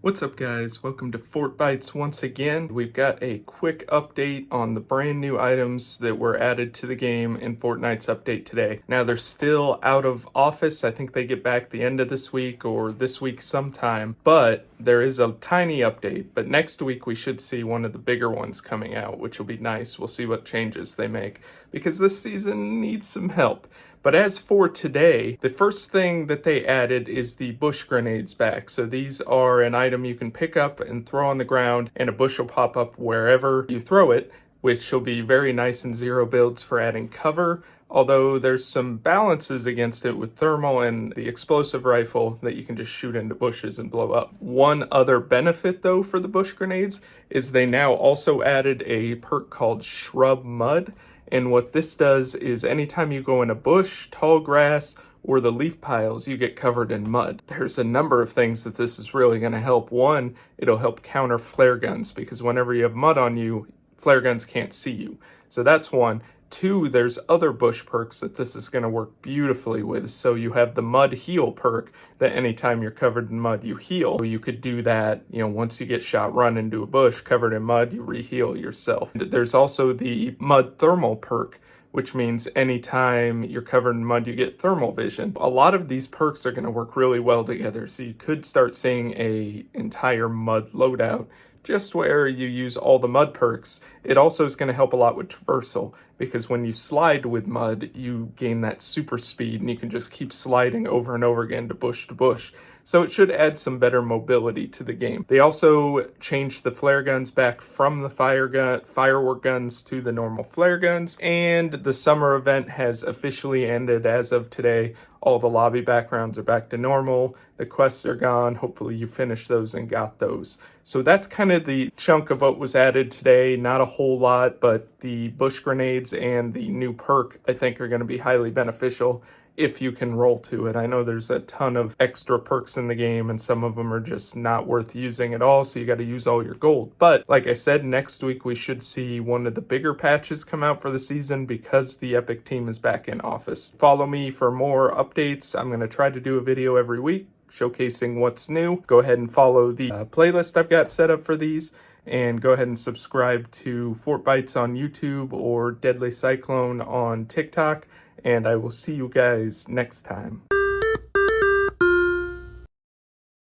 What's up guys, welcome to Fortnite once again. We've got a quick update on the brand new items that were added to the game in Fortnite's update today. Now they're still out of office, I think they get back the end of this week or this week sometime, but there is a tiny update. But next week we should see one of the bigger ones coming out, which will be nice. We'll see what changes they make because this season needs some help. But as for today, the first thing that they added is the bush grenades back. So these are an item you can pick up and throw on the ground, and a bush will pop up wherever you throw it, which will be very nice in zero builds for adding cover. Although there's some balances against it with thermal and the explosive rifle that you can just shoot into bushes and blow up. One other benefit though for the bush grenades is they now also added a perk called Shrub Mud. And what this does is anytime you go in a bush, tall grass, or the leaf piles, you get covered in mud. There's a number of things that this is really going to help. One, it'll help counter flare guns because whenever you have mud on you, flare guns can't see you. So that's one. Two, there's other bush perks that this is going to work beautifully with. So you have the mud heal perk that anytime you're covered in mud, you heal. You could do that, once you get shot, run into a bush covered in mud, you re-heal yourself. There's also the mud thermal perk, which means anytime you're covered in mud, you get thermal vision. A lot of these perks are going to work really well together. So you could start seeing a entire mud loadout just where you use all the mud perks. It also is going to help a lot with traversal because when you slide with mud, you gain that super speed and you can just keep sliding over and over again to bush. So it should add some better mobility to the game. They also changed the flare guns back from the firework guns to the normal flare guns, and the summer event has officially ended as of today. All the lobby backgrounds are back to normal. The quests are gone. Hopefully you finished those and got those. So that's kind of the chunk of what was added today. Not a whole lot, but the bush grenades and the new perk I think are going to be highly beneficial if you can roll to it. I know there's a ton of extra perks in the game and some of them are just not worth using at all, so you got to use all your gold. But like I said, next week we should see one of the bigger patches come out for the season because the Epic team is back in office. Follow me for more updates. I'm going to try to do a video every week showcasing what's new. Go ahead and follow the playlist I've got set up for these, and go ahead and subscribe to Fortnite on YouTube or Deadly Cyclone on TikTok. And I will see you guys next time.